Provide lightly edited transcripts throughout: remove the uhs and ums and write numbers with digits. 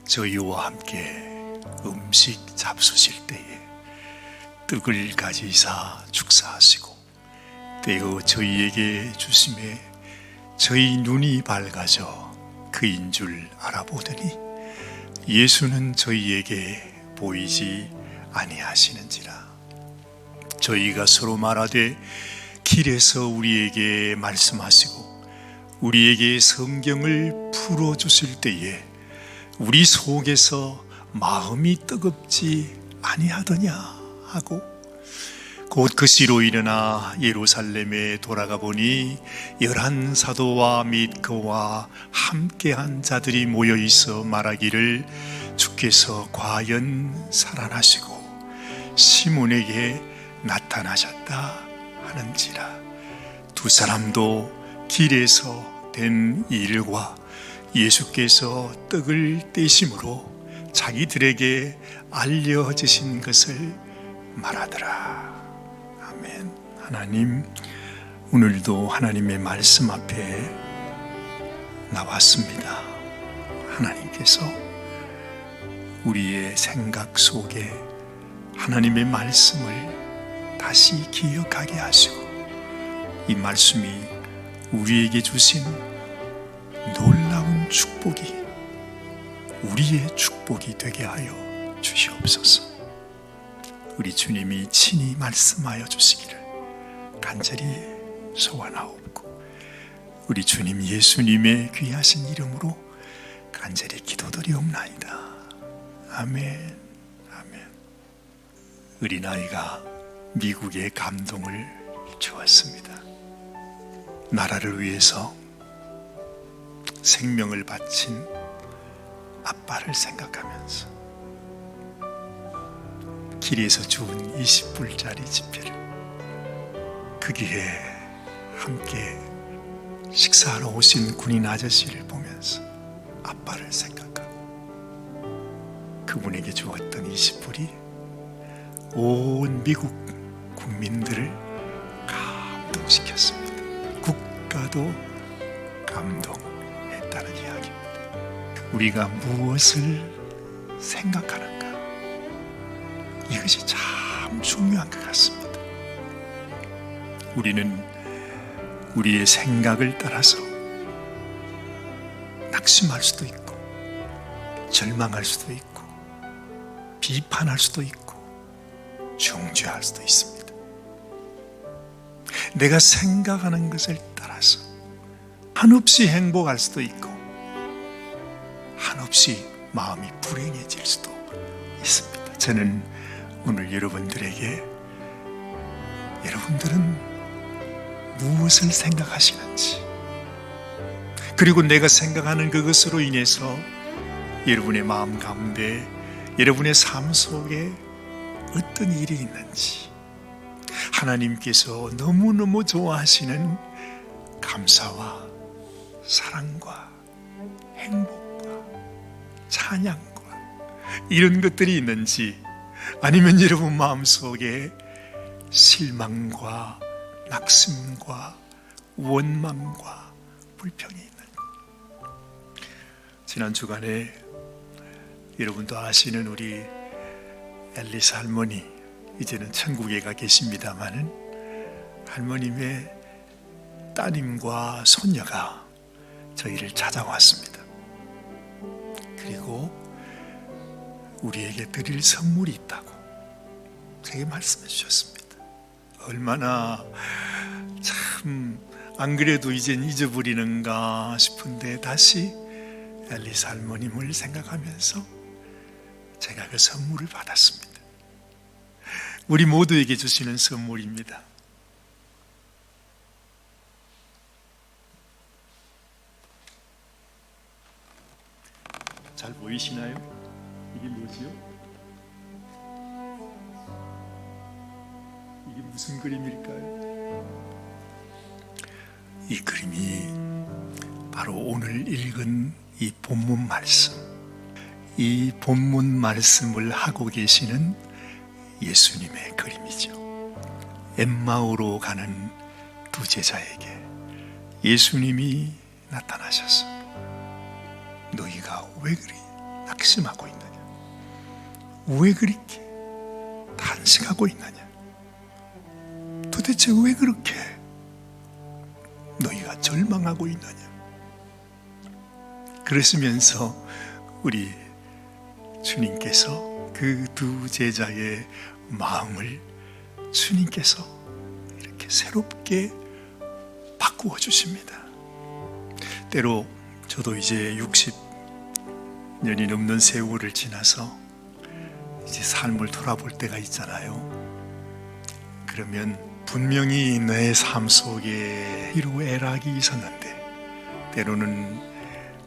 저희와 함께 음식 잡수실 때에 떡을 가지사 축사하시고 떼어 저희에게 주심에 저희 눈이 밝아져 그인 줄 알아보더니 예수는 저희에게 보이지 아니하시는지라. 저희가 서로 말하되 길에서 우리에게 말씀하시고 우리에게 성경을 풀어주실 때에 우리 속에서 마음이 뜨겁지 아니하더냐 하고 곧 그 시로 일어나 예루살렘에 돌아가 보니 11 사도와 및 그와 함께한 자들이 모여 있어 말하기를 주께서 과연 살아나시고 시몬에게 나타나셨다 하는지라. 두 사람도 길에서 된 일과 예수께서 떡을 떼심으로 자기들에게 알려지신 것을 말하더라. 아멘. 하나님, 오늘도 하나님의 말씀 앞에 나왔습니다. 하나님께서 우리의 생각 속에 하나님의 말씀을 다시 기억하게 하시고 이 말씀이 우리에게 주신 놀라운 축복이 우리의 축복이 되게 하여 주시옵소서. 우리 주님이 친히 말씀하여 주시기를 간절히 소원하옵고 우리 주님 예수님의 귀하신 이름으로 간절히 기도드리옵나이다. 아멘. 아멘. 어린아이가 미국에 감동을 주었습니다. 나라를 위해서 생명을 바친 아빠를 생각하면서 길에서 주운 20불짜리 지폐를 거기에 함께 식사하러 오신 군인 아저씨를 보면서 아빠를 생각하고 그분에게 주었던 20불이 온 미국 국민들을 감동시켰습니다. 국가도 감동했다는 이야기입니다. 우리가 무엇을 생각하는가, 이것이 참 중요한 것 같습니다. 우리는 우리의 생각을 따라서 낙심할 수도 있고 절망할 수도 있고 비판할 수도 있고 정죄할 수도 있습니다. 내가 생각하는 것을 따라서 한없이 행복할 수도 있고 한없이 마음이 불행해질 수도 있습니다. 저는 오늘 여러분들에게 여러분들은 무엇을 생각하시는지, 그리고 내가 생각하는 그것으로 인해서 여러분의 마음 가운데 여러분의 삶 속에 어떤 일이 있는지, 하나님께서 너무너무 좋아하시는 감사와 사랑과 행복과 찬양과 이런 것들이 있는지, 아니면 여러분 마음속에 실망과 낙심과 원망과 불평이 있는지. 지난 주간에 여러분도 아시는 우리 앨리스 할머니, 이제는 천국에 가 계십니다마는 할머님의 따님과 손녀가 저희를 찾아왔습니다. 그리고 우리에게 드릴 선물이 있다고 제게 말씀해 주셨습니다. 얼마나 참 안 그래도 이젠 잊어버리는가 싶은데 다시 앨리스 할머님을 생각하면서 제가 그 선물을 받았습니다. 우리 모두에게 주시는 선물입니다. 잘 보이시나요? 이게 뭐지요? 이게 무슨 그림일까요? 이 그림이 바로 오늘 읽은 이 본문 말씀, 이 본문 말씀을 하고 계시는 예수님의 그림이죠. 엠마오로 가는 두 제자에게 예수님이 나타나셔서 너희가 왜 그리 낙심하고 있느냐? 왜 그렇게 탄식하고 있느냐? 도대체 왜 그렇게 너희가 절망하고 있느냐? 그러시면서 우리 주님께서 그 두 제자의 마음을 주님께서 이렇게 새롭게 바꾸어 주십니다. 때로 저도 이제 60년이 넘는 세월을 지나서 이제 삶을 돌아볼 때가 있잖아요. 그러면 분명히 내 삶 속에 희로애락이 있었는데 때로는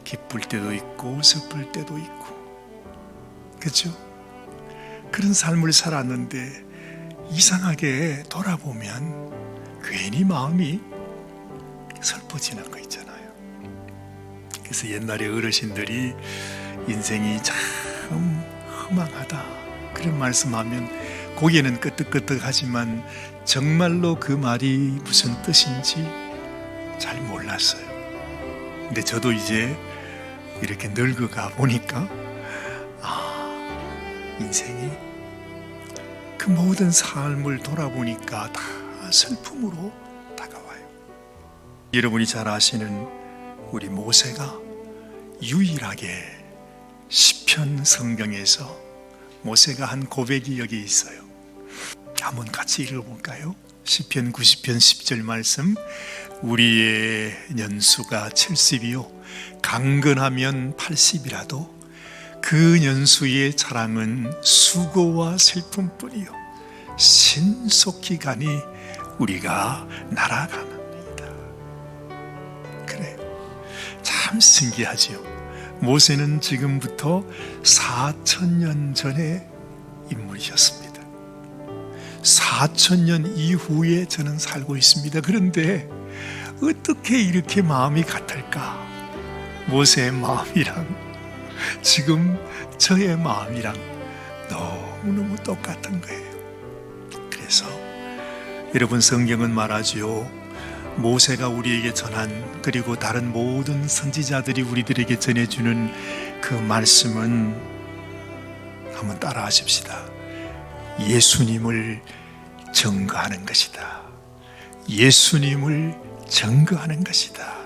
기쁠 때도 있고 슬플 때도 있고, 그렇죠? 그런 삶을 살았는데 이상하게 돌아보면 괜히 마음이 슬퍼지는 거 있잖아요. 그래서 옛날에 어르신들이 인생이 참 허망하다 그런 말씀하면 고개는 끄덕끄덕하지만 정말로 그 말이 무슨 뜻인지 잘 몰랐어요. 근데 저도 이제 이렇게 늙어가 보니까 인생이 그 모든 삶을 돌아보니까 다 슬픔으로 다가와요. 여러분이 잘 아시는 우리 모세가 유일하게 시편 성경에서 모세가 한 고백이 여기 있어요. 한번 같이 읽어볼까요? 시편 90편 10절 말씀. 우리의 년수가 70이요 강건하면 80이라도 그 연수의 자랑은 수고와 슬픔뿐이요 신속히 가니 우리가 날아가느니이다. 그래요. 참 신기하지요. 모세는 지금부터 4,000년 전의 인물이셨습니다. 4,000년 이후에 저는 살고 있습니다. 그런데 어떻게 이렇게 마음이 같을까? 모세의 마음이랑 지금 저의 마음이랑 너무너무 똑같은 거예요. 그래서 여러분, 성경은 말하지요. 모세가 우리에게 전한, 그리고 다른 모든 선지자들이 우리들에게 전해주는 그 말씀은 한번 따라 하십시다. 예수님을 증거하는 것이다. 예수님을 증거하는 것이다.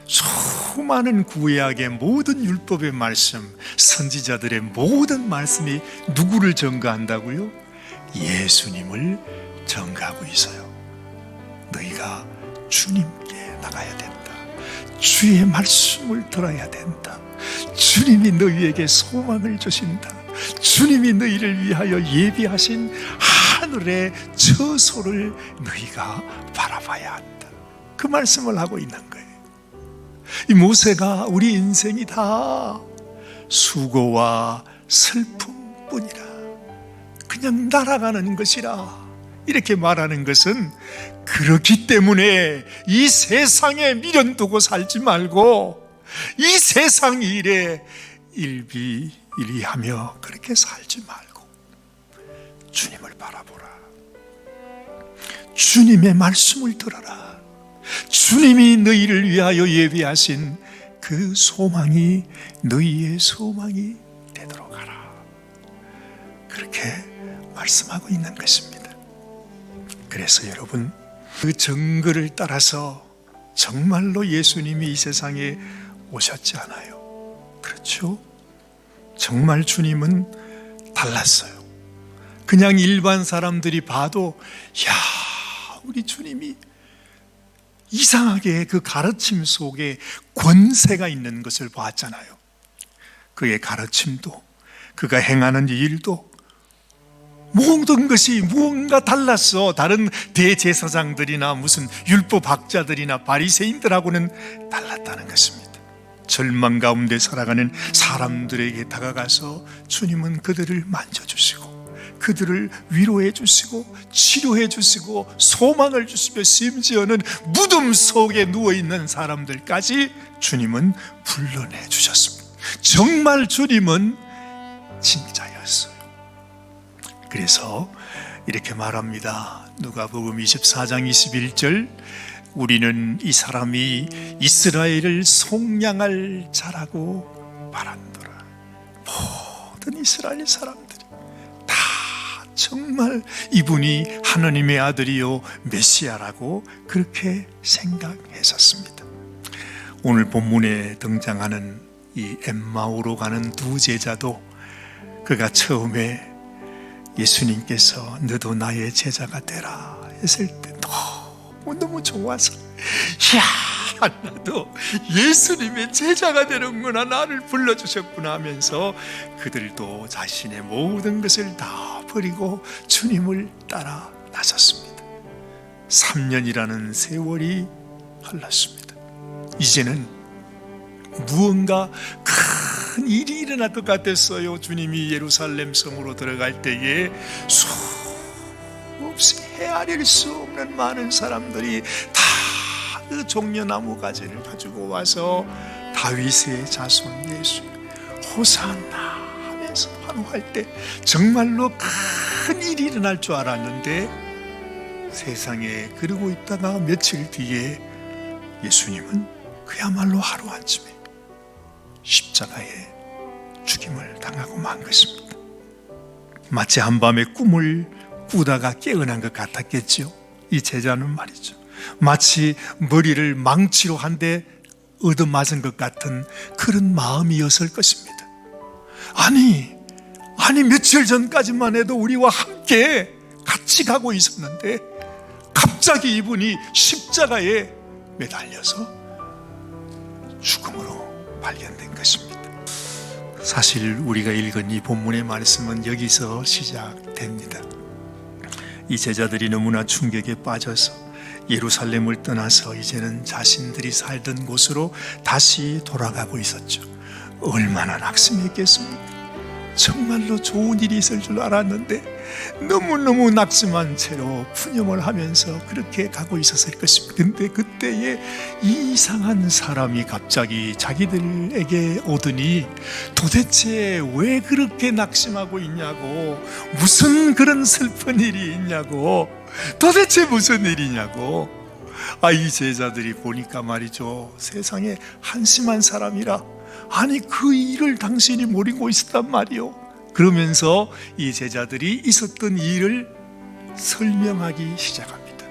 수많은 구약의 모든 율법의 말씀, 선지자들의 모든 말씀이 누구를 증거한다고요? 예수님을 증거하고 있어요. 너희가 주님께 나가야 된다. 주의 말씀을 들어야 된다. 주님이 너희에게 소망을 주신다. 주님이 너희를 위하여 예비하신 하늘의 처소를 너희가 바라봐야 한다. 그 말씀을 하고 있는 거예요. 이 모세가 우리 인생이 다 수고와 슬픔뿐이라, 그냥 날아가는 것이라 이렇게 말하는 것은, 그렇기 때문에 이 세상에 미련 두고 살지 말고 이 세상 일에 일비일비하며 그렇게 살지 말고 주님을 바라보라. 주님의 말씀을 들어라. 주님이 너희를 위하여 예비하신 그 소망이 너희의 소망이 되도록 하라. 그렇게 말씀하고 있는 것입니다. 그래서 여러분, 그 증거를 따라서 정말로 예수님이 이 세상에 오셨지 않아요? 그렇죠? 정말 주님은 달랐어요. 그냥 일반 사람들이 봐도 야, 우리 주님이 이상하게 그 가르침 속에 권세가 있는 것을 보았잖아요. 그의 가르침도, 그가 행하는 일도 모든 것이 무언가 달랐어. 다른 대제사장들이나 무슨 율법학자들이나 바리새인들하고는 달랐다는 것입니다. 절망 가운데 살아가는 사람들에게 다가가서 주님은 그들을 만져주시고 그들을 위로해 주시고 치료해 주시고 소망을 주시며, 심지어는 무덤 속에 누워있는 사람들까지 주님은 불러내 주셨습니다. 정말 주님은 진짜였어요. 그래서 이렇게 말합니다. 누가복음 24장 21절. 우리는 이 사람이 이스라엘을 속량할 자라고 말한도라. 모든 이스라엘 사람들이 다 정말 이분이 하나님의 아들이요 메시아라고 그렇게 생각했었습니다. 오늘 본문에 등장하는 이 엠마오로 가는 두 제자도 그가 처음에 예수님께서 너도 나의 제자가 되라 했을 때 너무 좋아서 야, 나도 예수님의 제자가 되는구나, 나를 불러주셨구나 하면서 그들도 자신의 모든 것을 다 버리고 주님을 따라 나섰습니다. 3년이라는 세월이 흘렀습니다. 이제는 무언가 큰 일이 일어날 것 같았어요. 주님이 예루살렘 성으로 들어갈 때에 수없이 헤아릴 수 없는 많은 사람들이 다 그 종려나무 가지를 가지고 와서 다윗의 자손 예수 호산나 하면서 환호할 때 정말로 큰 일이 일어날 줄 알았는데 세상에 그러고 있다가 며칠 뒤에 예수님은 그야말로 하루아침에 십자가에 죽임을 당하고 만 것입니다. 마치 한밤에 꿈을 꾸다가 깨어난 것 같았겠죠. 이 제자는 말이죠. 마치 머리를 망치로 한 대 얻어맞은 것 같은 그런 마음이었을 것입니다. 아니 며칠 전까지만 해도 우리와 함께 같이 가고 있었는데 갑자기 이분이 십자가에 매달려서 죽음으로 발견된 것입니다. 사실 우리가 읽은 이 본문의 말씀은 여기서 시작됩니다. 이 제자들이 너무나 충격에 빠져서 예루살렘을 떠나서 이제는 자신들이 살던 곳으로 다시 돌아가고 있었죠. 얼마나 낙심했겠습니까? 정말로 좋은 일이 있을 줄 알았는데 너무너무 낙심한 채로 푸념을 하면서 그렇게 가고 있었을 것입니다. 근데 그때에 이 이상한 사람이 갑자기 자기들에게 오더니 도대체 왜 그렇게 낙심하고 있냐고, 무슨 그런 슬픈 일이 있냐고, 도대체 무슨 일이냐고. 이 제자들이 보니까 말이죠, 세상에 한심한 사람이라, 아니 그 일을 당신이 모르고 있었단 말이요. 그러면서 이 제자들이 있었던 일을 설명하기 시작합니다.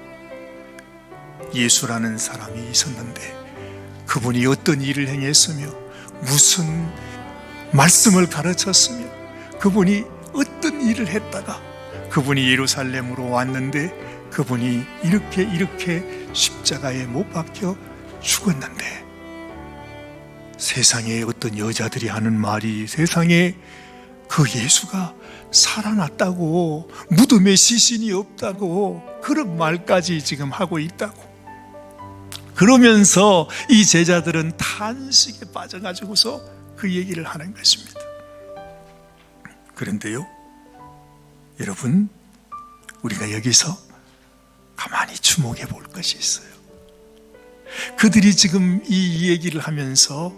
예수라는 사람이 있었는데 그분이 어떤 일을 행했으며 무슨 말씀을 가르쳤으며 그분이 어떤 일을 했다가 그분이 예루살렘으로 왔는데 그분이 이렇게 십자가에 못 박혀 죽었는데 세상에 어떤 여자들이 하는 말이 세상에 그 예수가 살아났다고, 무덤에 시신이 없다고, 그런 말까지 지금 하고 있다고. 그러면서 이 제자들은 탄식에 빠져가지고서 그 얘기를 하는 것입니다. 그런데요, 여러분, 우리가 여기서 가만히 주목해 볼 것이 있어요. 그들이 지금 이 얘기를 하면서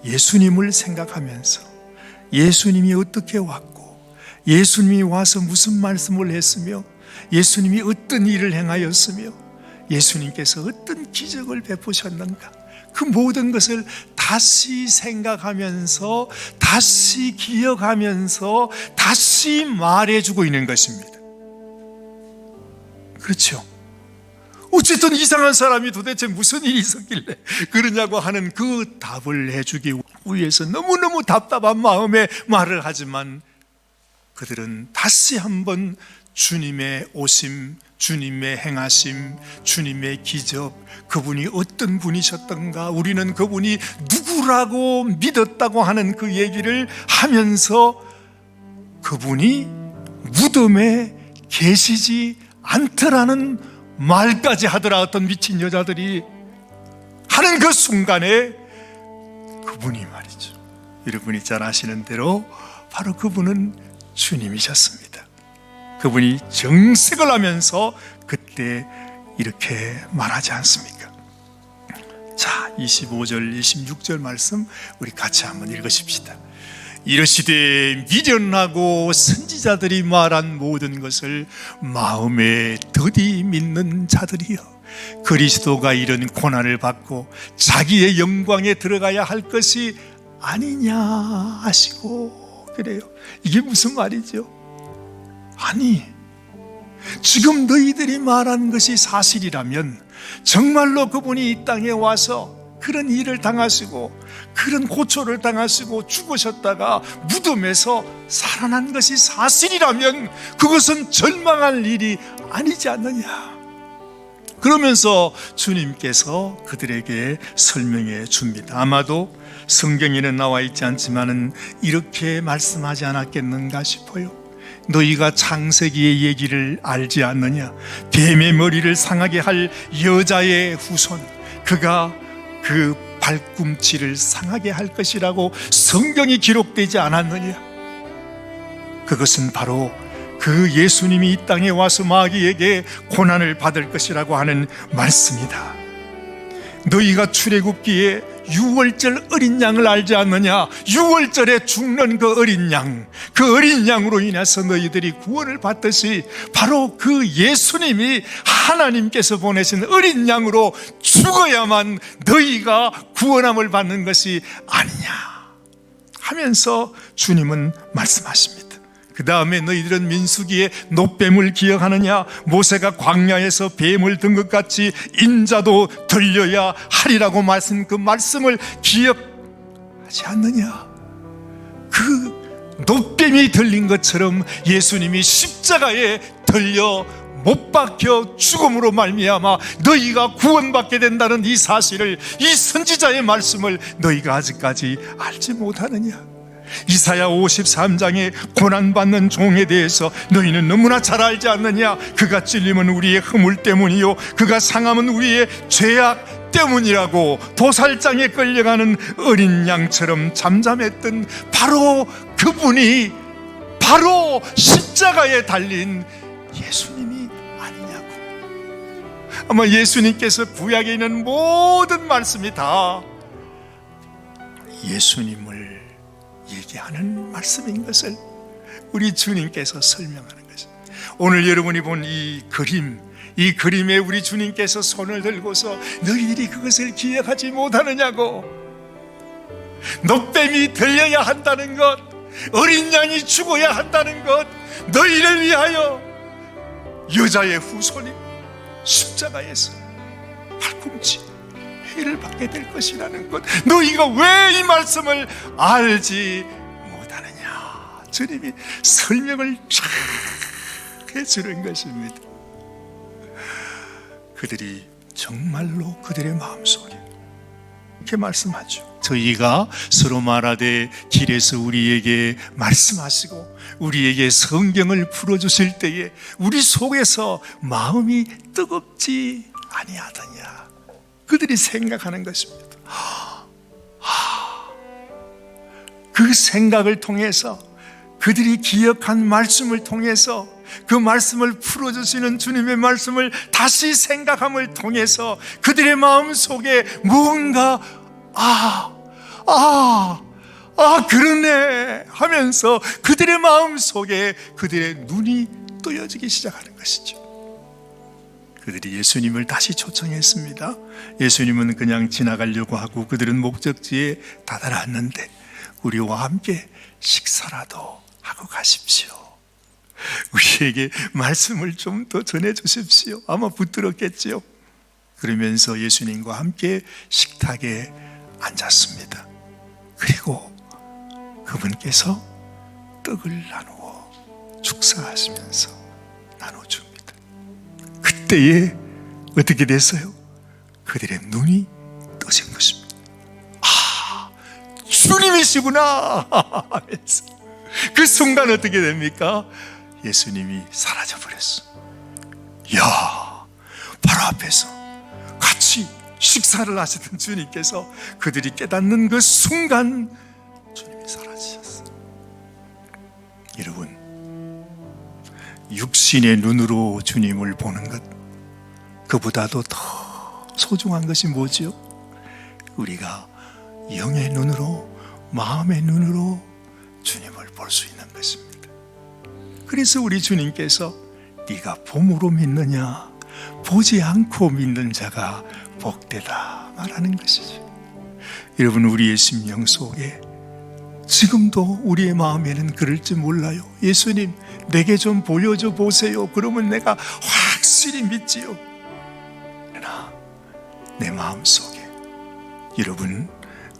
예수님을 생각하면서 예수님이 어떻게 왔고 예수님이 와서 무슨 말씀을 했으며 예수님이 어떤 일을 행하였으며 예수님께서 어떤 기적을 베푸셨는가, 그 모든 것을 다시 생각하면서 다시 기억하면서 다시 말해주고 있는 것입니다. 그렇죠? 어쨌든 이상한 사람이 도대체 무슨 일이 있었길래 그러냐고 하는 그 답을 해주기 위해서 너무너무 답답한 마음에 말을 하지만 그들은 다시 한번 주님의 오심, 주님의 행하심, 주님의 기적, 그분이 어떤 분이셨던가, 우리는 그분이 누구라고 믿었다고 하는 그 얘기를 하면서 그분이 무덤에 계시지 않더라는 말까지 하더라. 어떤 미친 여자들이 하는 그 순간에 그분이 말이죠, 여러분이 잘 아시는 대로 바로 그분은 주님이셨습니다. 그분이 정색을 하면서 그때 이렇게 말하지 않습니까? 자, 25절 26절 말씀 우리 같이 한번 읽으십시다. 이르시되 미련하고 선지자들이 말한 모든 것을 마음에 더디 믿는 자들이여, 그리스도가 이런 고난을 받고 자기의 영광에 들어가야 할 것이 아니냐 하시고 그래요. 이게 무슨 말이죠? 아니, 지금 너희들이 말하는 것이 사실이라면 정말로 그분이 이 땅에 와서 그런 일을 당하시고 그런 고초를 당하시고 죽으셨다가 무덤에서 살아난 것이 사실이라면 그것은 절망할 일이 아니지 않느냐. 그러면서 주님께서 그들에게 설명해 줍니다. 아마도 성경에는 나와 있지 않지만은 이렇게 말씀하지 않았겠는가 싶어요. 너희가 창세기의 얘기를 알지 않느냐? 뱀의 머리를 상하게 할 여자의 후손, 그가 그 발꿈치를 상하게 할 것이라고 성경이 기록되지 않았느냐? 그것은 바로 그 예수님이 이 땅에 와서 마귀에게 고난을 받을 것이라고 하는 말씀이다. 너희가 출애굽기에 6월절 어린 양을 알지 않느냐? 6월절에 죽는 그 어린 양, 그 어린 양으로 인해서 너희들이 구원을 받듯이 바로 그 예수님이 하나님께서 보내신 어린 양으로 죽어야만 너희가 구원함을 받는 것이 아니냐 하면서 주님은 말씀하십니다. 그 다음에 너희들은 민수기의 놋뱀을 기억하느냐? 모세가 광야에서 뱀을 든 것 같이 인자도 들려야 하리라고 말씀, 그 말씀을 기억하지 않느냐? 그 놋뱀이 들린 것처럼 예수님이 십자가에 들려 못 박혀 죽음으로 말미암아 너희가 구원받게 된다는 이 사실을, 이 선지자의 말씀을 너희가 아직까지 알지 못하느냐? 이사야 53장의 고난받는 종에 대해서 너희는 너무나 잘 알지 않느냐? 그가 찔림은 우리의 허물 때문이요 그가 상함은 우리의 죄악 때문이라고 도살장에 끌려가는 어린 양처럼 잠잠했던 바로 그분이 바로 십자가에 달린 예수님이 아니냐고. 아마 예수님께서 구약에 있는 모든 말씀이 다 예수님을 얘기하는 말씀인 것을 우리 주님께서 설명하는 것입니다. 오늘 여러분이 본 이 그림, 이 그림에 우리 주님께서 손을 들고서 너희들이 그것을 기억하지 못하느냐고. 놋뱀이 들려야 한다는 것, 어린 양이 죽어야 한다는 것, 너희를 위하여 여자의 후손이 십자가에서 팔꿈치 해를 받게 될 것이라는 것, 너희가 왜 이 말씀을 알지 못하느냐? 주님이 설명을 쫙 해주는 것입니다. 그들이 정말로 그들의 마음속에 이렇게 말씀하죠. 저희가 서로 말하되 길에서 우리에게 말씀하시고 우리에게 성경을 풀어주실 때에 우리 속에서 마음이 뜨겁지 아니하더냐? 그들이 생각하는 것입니다. 그 생각을 통해서, 그들이 기억한 말씀을 통해서, 그 말씀을 풀어주시는 주님의 말씀을 다시 생각함을 통해서 그들의 마음 속에 무언가 그러네 하면서 그들의 마음 속에 그들의 눈이 뜨여지기 시작하는 것이죠. 그들이 예수님을 다시 초청했습니다. 예수님은 그냥 지나가려고 하고 그들은 목적지에 다다랐는데 우리와 함께 식사라도 하고 가십시오. 우리에게 말씀을 좀 더 전해 주십시오. 아마 붙들었겠지요. 그러면서 예수님과 함께 식탁에 앉았습니다. 그리고 그분께서 떡을 나누어 축사하시면서 나눠줍니다. 그때에 어떻게 됐어요? 그들의 눈이 떠진 것입니다. 주님이시구나 하면서 그 순간 어떻게 됩니까? 예수님이 사라져버렸어. 야, 바로 앞에서 같이 식사를 하시던 주님께서 그들이 깨닫는 그 순간 주님이 사라지셨어. 여러분, 육신의 눈으로 주님을 보는 것, 그보다도 더 소중한 것이 뭐죠? 우리가 영의 눈으로, 마음의 눈으로 주님을 볼 수 있는 것입니다. 그래서 우리 주님께서 네가 봄으로 믿느냐, 보지 않고 믿는 자가 복되다 말하는 것이죠. 여러분, 우리의 심령 속에 지금도 우리의 마음에는 그럴지 몰라요. 예수님, 내게 좀 보여줘 보세요. 그러면 내가 확실히 믿지요. 그러나 내 마음속에, 여러분,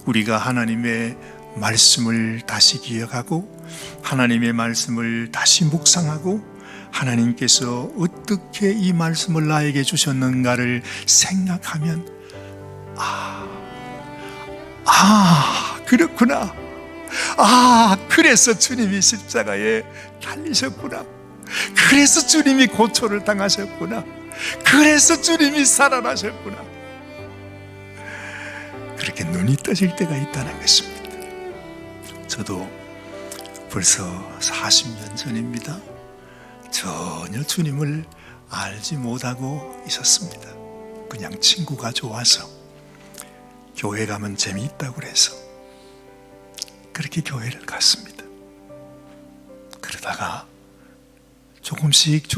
우리가 하나님의 말씀을 다시 기억하고 하나님의 말씀을 다시 묵상하고 하나님께서 어떻게 이 말씀을 나에게 주셨는가를 생각하면 그렇구나. 그래서 주님이 십자가에 달리셨구나. 그래서 주님이 고초를 당하셨구나. 그래서 주님이 살아나셨구나. 그렇게 눈이 떠질 때가 있다는 것입니다. 저도 벌써 40년 전입니다. 전혀 주님을 알지 못하고 있었습니다. 그냥 친구가 좋아서, 교회 가면 재미있다고 그래서 그렇게 교회를 갔습니다. 그러다가 조금씩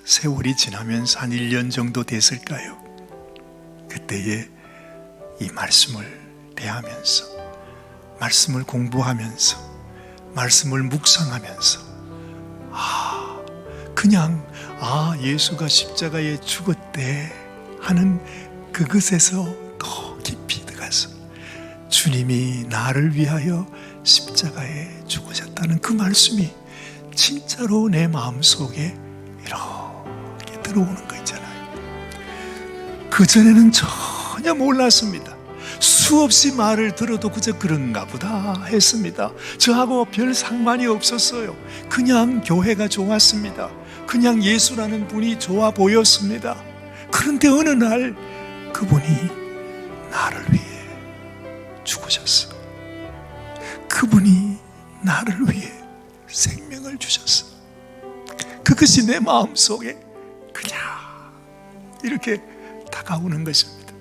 세월이 지나면서 한 1년 정도 됐을까요? 그때에 이 말씀을 대하면서, 말씀을 공부하면서, 말씀을 묵상하면서 그냥 예수가 십자가에 죽었대 하는 그것에서 더 깊이 들어가서 주님이 나를 위하여 십자가에 죽으셨다는 그 말씀이 진짜로 내 마음속에 이렇게 들어오는 거 있잖아요. 그전에는 전혀 몰랐습니다. 수없이 말을 들어도 그저 그런가 보다 했습니다. 저하고 별 상관이 없었어요. 그냥 교회가 좋았습니다. 그냥 예수라는 분이 좋아 보였습니다. 그런데 어느 날 그분이 나를 위해 죽으셨어. 그분이 나를 위해 생명을 주셨어. 그것이 내 마음속에 그냥 이렇게 다가오는 것입니다.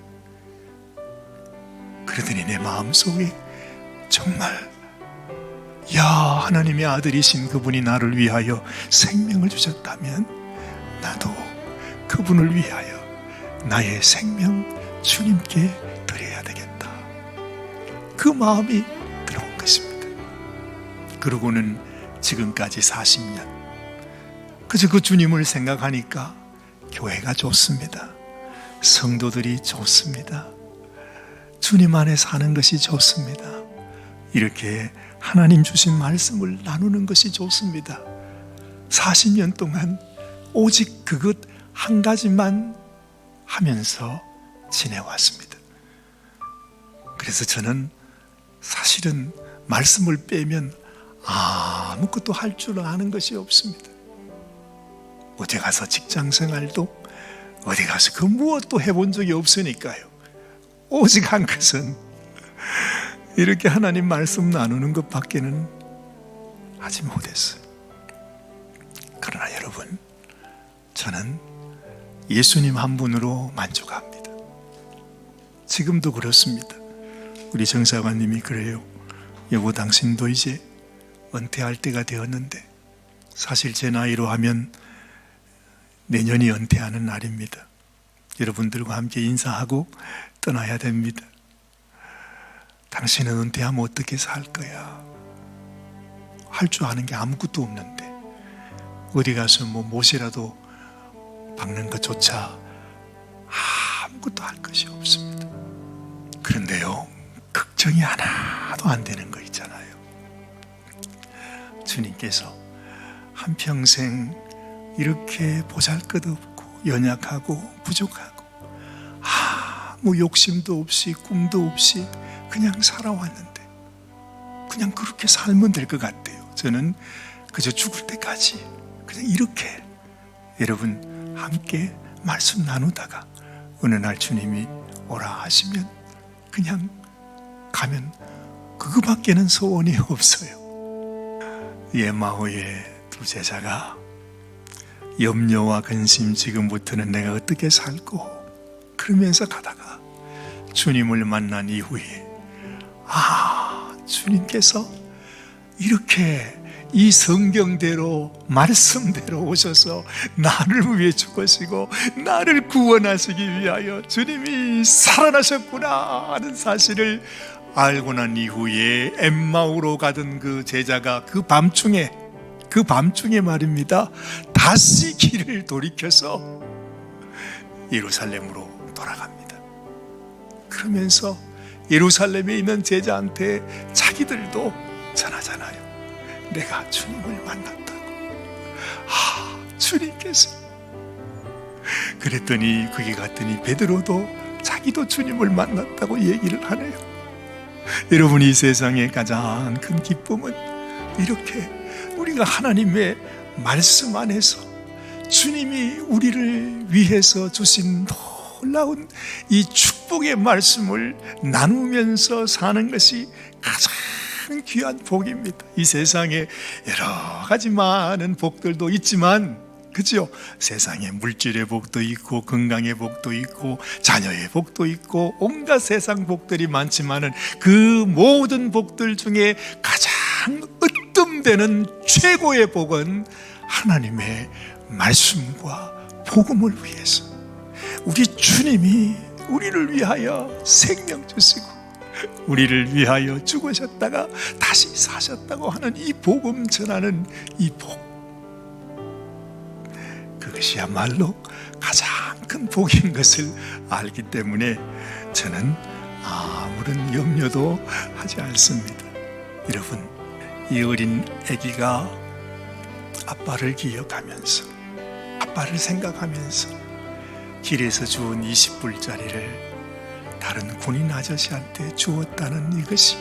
그러더니 내 마음속에 정말 하나님의 아들이신 그분이 나를 위하여 생명을 주셨다면 나도 그분을 위하여 나의 생명 주님께 드려야 되겠다. 그 마음이 들어온 것입니다. 그러고는 지금까지 40년 그저 그 주님을 생각하니까 교회가 좋습니다. 성도들이 좋습니다. 주님 안에 사는 것이 좋습니다. 이렇게 하나님 주신 말씀을 나누는 것이 좋습니다. 40년 동안 오직 그것 한 가지만 하면서 지내왔습니다. 그래서 저는 사실은 말씀을 빼면 아무것도 할 줄 아는 것이 없습니다. 어디 가서 직장 생활도 어디 가서 그 무엇도 해본 적이 없으니까요. 오직 한 것은 이렇게 하나님 말씀 나누는 것밖에는 하지 못했어요. 그러나 여러분, 저는 예수님 한 분으로 만족합니다. 지금도 그렇습니다. 우리 정사관님이 그래요. 여보, 당신도 이제 은퇴할 때가 되었는데, 사실 제 나이로 하면 내년이 은퇴하는 날입니다. 여러분들과 함께 인사하고 떠나야 됩니다. 당신은 은퇴하면 어떻게 살 거야? 할 줄 아는 게 아무것도 없는데 어디 가서 못이라도 박는 것조차 아무것도 할 것이 없습니다. 그런데요, 걱정이 하나도 안 되는 거 있잖아요. 주님께서 한평생 이렇게 보잘것없고 연약하고 부족하고 아무 욕심도 없이 꿈도 없이 그냥 살아왔는데 그냥 그렇게 살면 될 것 같아요. 저는 그저 죽을 때까지 그냥 이렇게 여러분 함께 말씀 나누다가 어느 날 주님이 오라 하시면 그냥 가면 그거밖에는 소원이 없어요. 에마오의 두 제자가 염려와 근심, 지금부터는 내가 어떻게 살고 그러면서 가다가 주님을 만난 이후에 주님께서 이렇게 이 성경대로 말씀대로 오셔서 나를 위해 죽으시고 나를 구원하시기 위하여 주님이 살아나셨구나 하는 사실을 알고 난 이후에 엠마오로 가던 그 제자가 그 밤중에 말입니다, 다시 길을 돌이켜서 예루살렘으로 돌아갑니다. 그러면서 예루살렘에 있는 제자한테 자기들도 전하잖아요. 내가 주님을 만났다고. 주님께서. 그랬더니 거기 갔더니 베드로도 자기도 주님을 만났다고 얘기를 하네요. 여러분, 이 세상의 가장 큰 기쁨은 이렇게 우리가 하나님의 말씀 안에서 주님이 우리를 위해서 주신 놀라운 이 축복의 말씀을 나누면서 사는 것이 가장 귀한 복입니다. 이 세상에 여러 가지 많은 복들도 있지만, 그죠? 세상에 물질의 복도 있고 건강의 복도 있고 자녀의 복도 있고 온갖 세상 복들이 많지만은 그 모든 복들 중에 가장 으뜸되는 최고의 복은 하나님의 말씀과 복음을 위해서 우리 주님이 우리를 위하여 생명 주시고 우리를 위하여 죽으셨다가 다시 사셨다고 하는 이 복음 전하는 이 복, 그것이야말로 가장 큰 복인 것을 알기 때문에 저는 아무런 염려도 하지 않습니다. 여러분, 이 어린 아기가 아빠를 기억하면서, 아빠를 생각하면서 길에서 주운 20불짜리를 다른 군인 아저씨한테 주었다는 이것이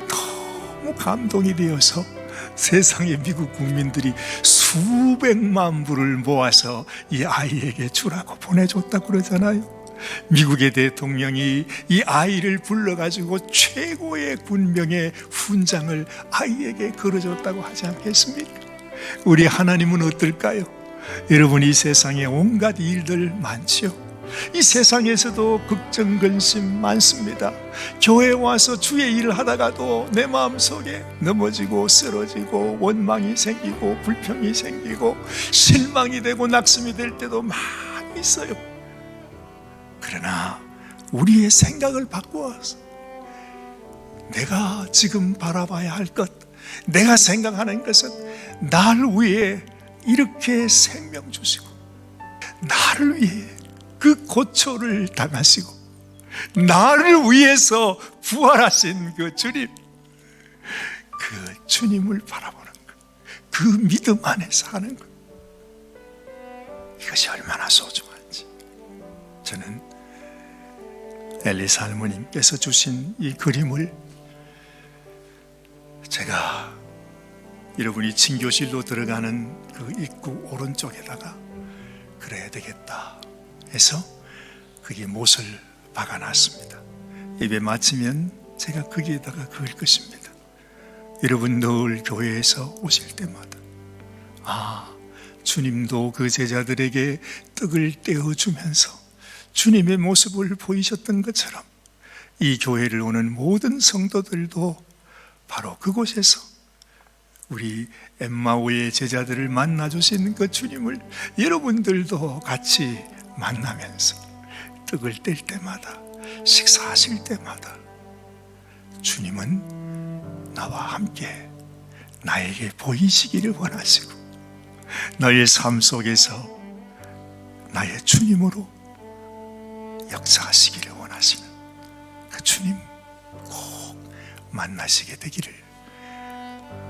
너무 감동이 되어서 세상의 미국 국민들이 수백만 불을 모아서 이 아이에게 주라고 보내줬다고 그러잖아요. 미국의 대통령이 이 아이를 불러가지고 최고의 군명의 훈장을 아이에게 걸어줬다고 하지 않겠습니까? 우리 하나님은 어떨까요? 여러분, 이 세상에 온갖 일들 많지요. 이 세상에서도 걱정, 근심 많습니다. 교회에 와서 주의 일을 하다가도 내 마음속에 넘어지고 쓰러지고 원망이 생기고 불평이 생기고 실망이 되고 낙심이 될 때도 많이 있어요. 그러나 우리의 생각을 바꾸어서 내가 지금 바라봐야 할 것, 내가 생각하는 것은 날 위해 이렇게 생명 주시고 나를 위해 그 고초를 당하시고 나를 위해서 부활하신 그 주님, 그 주님을 바라보는 것, 그 믿음 안에 사는 것, 이것이 얼마나 소중한지. 저는 엘리사 할머님께서 주신 이 그림을 제가 여러분이 친교실로 들어가는 그 입구 오른쪽에다가 그래야 되겠다 해서 거기에 못을 박아놨습니다. 예배 마치면 제가 거기에다가 그을 것입니다. 여러분, 늘 교회에서 오실 때마다 주님도 그 제자들에게 떡을 떼어주면서 주님의 모습을 보이셨던 것처럼 이 교회를 오는 모든 성도들도 바로 그곳에서 우리 엠마오의 제자들을 만나주신 그 주님을 여러분들도 같이 만나면서 떡을 뗄 때마다, 식사하실 때마다 주님은 나와 함께 나에게 보이시기를 원하시고 너의 삶 속에서 나의 주님으로 역사하시기를 원하시는 그 주님 꼭 만나시게 되기를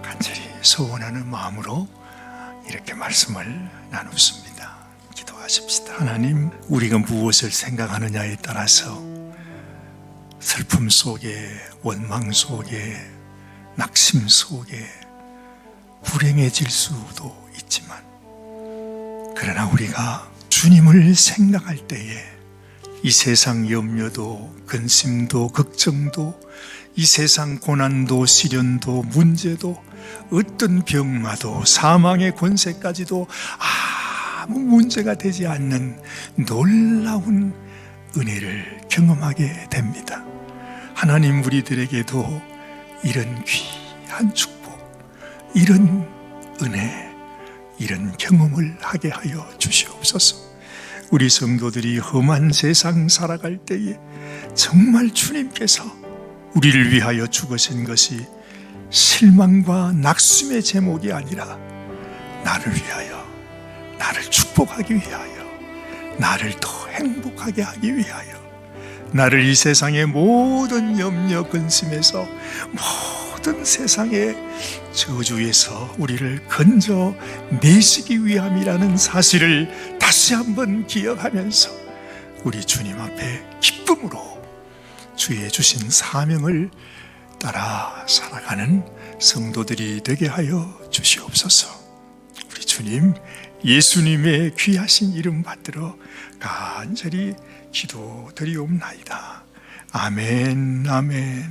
간절히 소원하는 마음으로 이렇게 말씀을 나눴습니다. 기도하십시다. 하나님, 우리가 무엇을 생각하느냐에 따라서 슬픔 속에, 원망 속에, 낙심 속에 불행해질 수도 있지만, 그러나 우리가 주님을 생각할 때에 이 세상 염려도, 근심도, 걱정도, 이 세상 고난도, 시련도, 문제도, 어떤 병마도, 사망의 권세까지도 아무 문제가 되지 않는 놀라운 은혜를 경험하게 됩니다. 하나님, 우리들에게도 이런 귀한 축복, 이런 은혜, 이런 경험을 하게 하여 주시옵소서. 우리 성도들이 험한 세상 살아갈 때에 정말 주님께서 우리를 위하여 죽으신 것이 실망과 낙심의 제목이 아니라 나를 위하여, 나를 축복하기 위하여, 나를 더 행복하게 하기 위하여, 나를 이 세상의 모든 염려 근심에서, 모든 세상의 저주에서 우리를 건져 내시기 위함이라는 사실을 다시 한번 기억하면서 우리 주님 앞에 기쁨으로 주의 주신 사명을 따라 살아가는 성도들이 되게 하여 주시옵소서. 우리 주님, 예수님의 귀하신 이름 받들어 간절히 기도드리옵나이다. 아멘, 아멘.